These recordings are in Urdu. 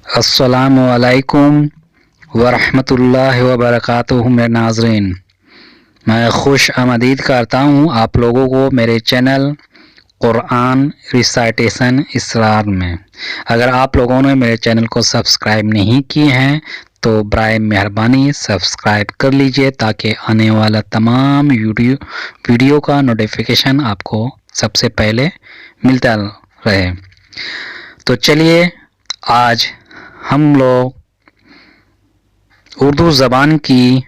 السلام علیکم ورحمۃ اللہ وبرکاتہ۔ میرے ناظرین، میں خوش آمدید کرتا ہوں آپ لوگوں کو میرے چینل قرآن ریسائٹیشن اسرار میں۔ اگر آپ لوگوں نے میرے چینل کو سبسکرائب نہیں کیے ہیں تو برائے مہربانی سبسکرائب کر لیجئے تاکہ آنے والا تمام ویڈیو کا نوٹیفیکیشن آپ کو سب سے پہلے ملتا رہے۔ تو چلیے آج ہم لوگ اردو زبان کی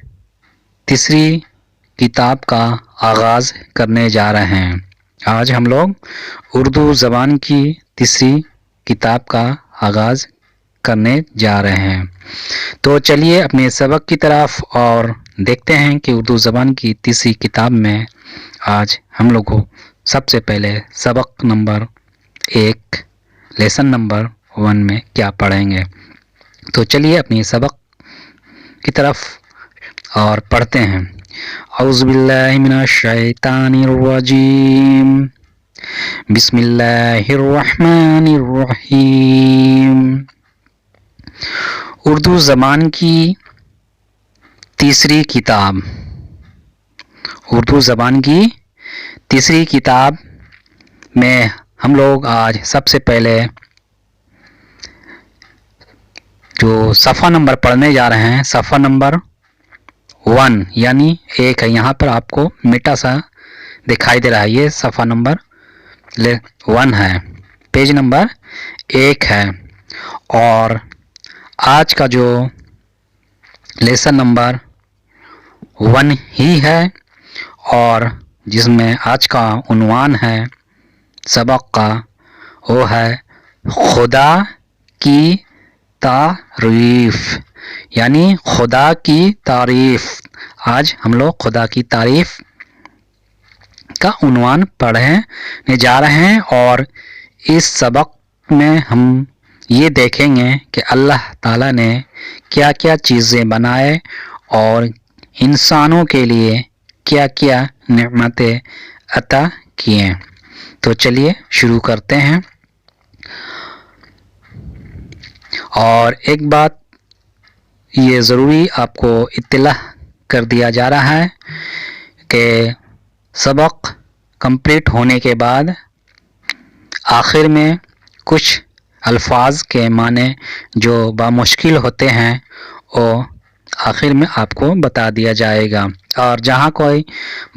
تیسری کتاب کا آغاز کرنے جا رہے ہیں۔ آج ہم لوگ اردو زبان کی تیسری کتاب کا آغاز کرنے جا رہے ہیں۔ تو چلیے اپنے سبق کی طرف اور دیکھتے ہیں کہ اردو زبان کی تیسری کتاب میں آج ہم لوگ کو سب سے پہلے سبق نمبر 1 لیسن نمبر 1 میں کیا پڑھیں گے۔ تو چلیے اپنی سبق کی طرف اور پڑھتے ہیں۔ اعوذ باللہ من الشیطان الرجیم، بسم اللہ الرحمن الرحیم۔ اردو زبان کی تیسری کتاب، اردو زبان کی تیسری کتاب میں ہم لوگ آج سب سے پہلے جو صفحہ نمبر پڑھنے جا رہے ہیں، صفحہ نمبر 1 یعنی 1 ہے۔ یہاں پر آپ کو میٹا سا دکھائی دے رہا ہے، یہ صفحہ نمبر 1 ہے، پیج نمبر 1 ہے۔ اور آج کا جو لیسن نمبر 1 ہی ہے اور جس میں آج کا عنوان ہے سبق کا، وہ ہے خدا کی تعریف، یعنی خدا کی تعریف۔ آج ہم لوگ خدا کی تعریف کا عنوان پڑھنے جا رہے ہیں اور اس سبق میں ہم یہ دیکھیں گے کہ اللہ تعالیٰ نے کیا کیا چیزیں بنائے اور انسانوں کے لیے کیا کیا نعمتیں عطا کیے۔ تو چلیے شروع کرتے ہیں۔ اور ایک بات یہ ضروری آپ کو اطلاع کر دیا جا رہا ہے کہ سبق کمپلیٹ ہونے کے بعد آخر میں کچھ الفاظ کے معنی جو بامشکل ہوتے ہیں وہ آخر میں آپ کو بتا دیا جائے گا، اور جہاں کوئی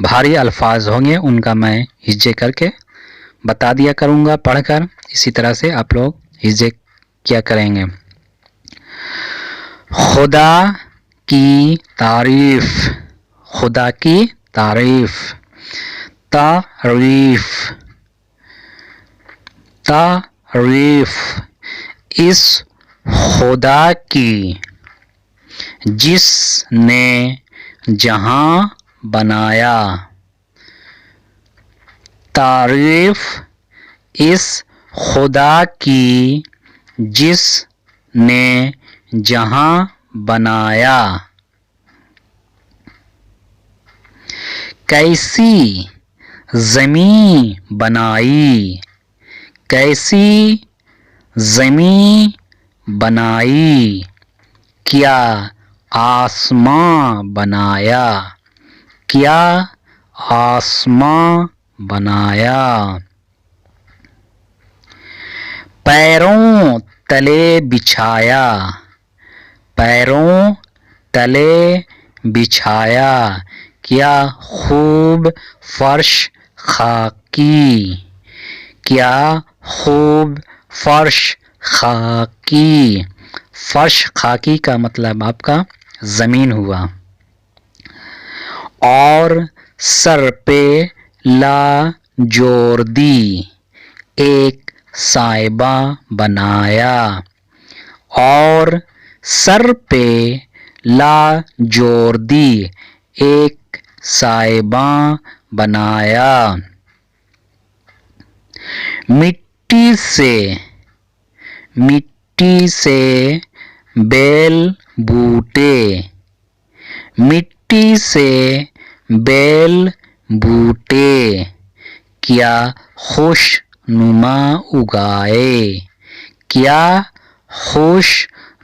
بھاری الفاظ ہوں گے ان کا میں ہجے کر کے بتا دیا کروں گا پڑھ کر، اسی طرح سے آپ لوگ ہجے کیا کریں گے۔ خدا کی تعریف، خدا کی تعریف، تعریف، تعریف اس خدا کی جس نے جہاں بنایا، تعریف اس خدا کی جس نے جہاں بنایا۔ کیسی زمین بنائی، کیسی زمین بنائی، کیا آسمان بنایا، کیا آسمان بنایا۔ پیروں تلے بچھایا، پیروں تلے بچھایا، کیا خوب فرش خاکی، کیا خوب فرش خاکی۔ فرش خاکی کا مطلب آپ کا زمین ہوا۔ اور سر پہ لاجوردی ایک سائبہ بنایا، اور سر پہ لاجوردی ایک سائبہ بنایا۔ مٹی سے، مٹی سے بیل بوٹے، مٹی سے بیل بوٹے، کیا خوش نما اگائے، کیا خوش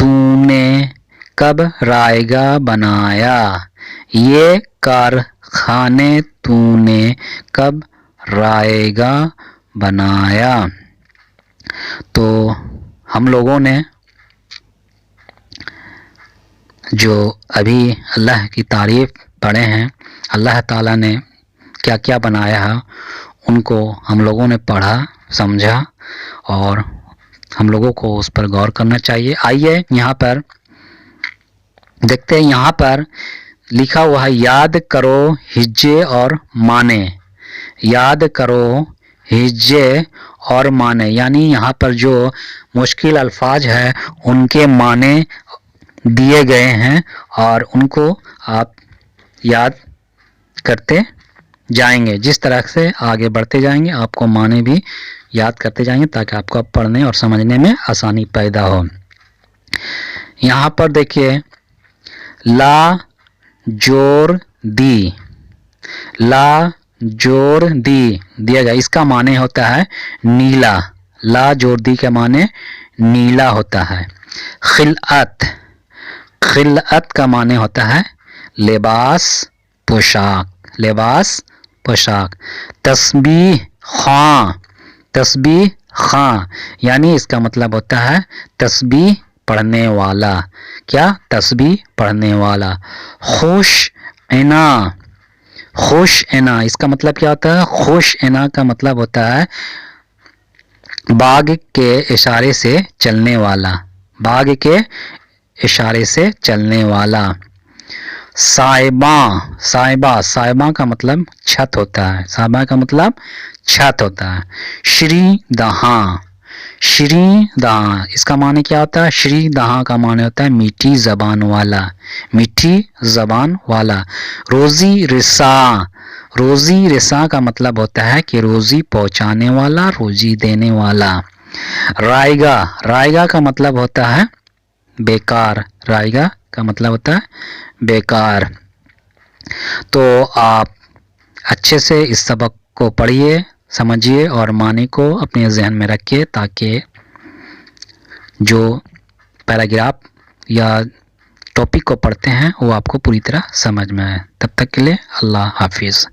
تو نے کب رائے گا بنایا؟ یہ کارخانے تو نے کب رائے گا بنایا؟ تو ہم لوگوں نے جو ابھی اللہ کی تعریف پڑھے ہیں، اللہ تعالیٰ نے کیا کیا بنایا ہے ان کو ہم لوگوں نے پڑھا، سمجھا، اور ہم لوگوں کو اس پر غور کرنا چاہیے۔ آئیے یہاں پر دیکھتے ہیں، یہاں پر لکھا ہوا ہے یاد کرو ہجے اور معنی۔ یاد کرو ہجے اور معنی، یعنی یہاں پر جو مشکل الفاظ ہے ان کے معنی دیے گئے ہیں اور ان کو آپ یاد کرتے جائیں گے۔ جس طرح سے آگے بڑھتے جائیں گے آپ کو معنی بھی یاد کرتے جائیں گے تاکہ آپ کو پڑھنے اور سمجھنے میں آسانی پیدا ہو۔ یہاں پر دیکھیے لا جوڑ دی، لا جوڑ دی دیا گیا، اس کا معنی ہوتا ہے نیلا۔ لا جوڑ دی کا معنی نیلا ہوتا ہے۔ خلعت، خلعت کا معنی ہوتا ہے لباس، پوشاک، لباس، پوشاک۔ تسبیح خواں، تسبیح خواں یعنی اس کا مطلب ہوتا ہے تسبیح پڑھنے والا۔ کیا؟ تسبیح پڑھنے والا۔ خوش عنا، خوش عنا اس کا مطلب کیا ہوتا ہے؟ خوش عنا کا مطلب ہوتا ہے باغ کے اشارے سے چلنے والا، باغ کے اشارے سے چلنے والا۔ صائباں، صائبہ، صائبہ کا مطلب چھت ہوتا ہے، صائبہ کا مطلب چھت ہوتا ہے۔ شری دہاں، شری دہاں اس کا معنی کیا ہوتا ہے؟ شری دہاں کا معنی ہوتا ہے میٹھی زبان والا، میٹھی زبان والا۔ روزی رساں، روزی رساں کا مطلب ہوتا ہے کہ روزی پہنچانے والا، روزی دینے والا۔ رائگا، رائگا کا مطلب ہوتا ہے بیکار، رائگا کا مطلب ہوتا ہے بیکار۔ تو آپ اچھے سے اس سبق کو پڑھیے، سمجھیے اور معنی کو اپنے ذہن میں رکھیے تاکہ جو پیراگراف یا ٹاپک کو پڑھتے ہیں وہ آپ کو پوری طرح سمجھ میں آئے۔ تب تک کے لیے اللہ حافظ۔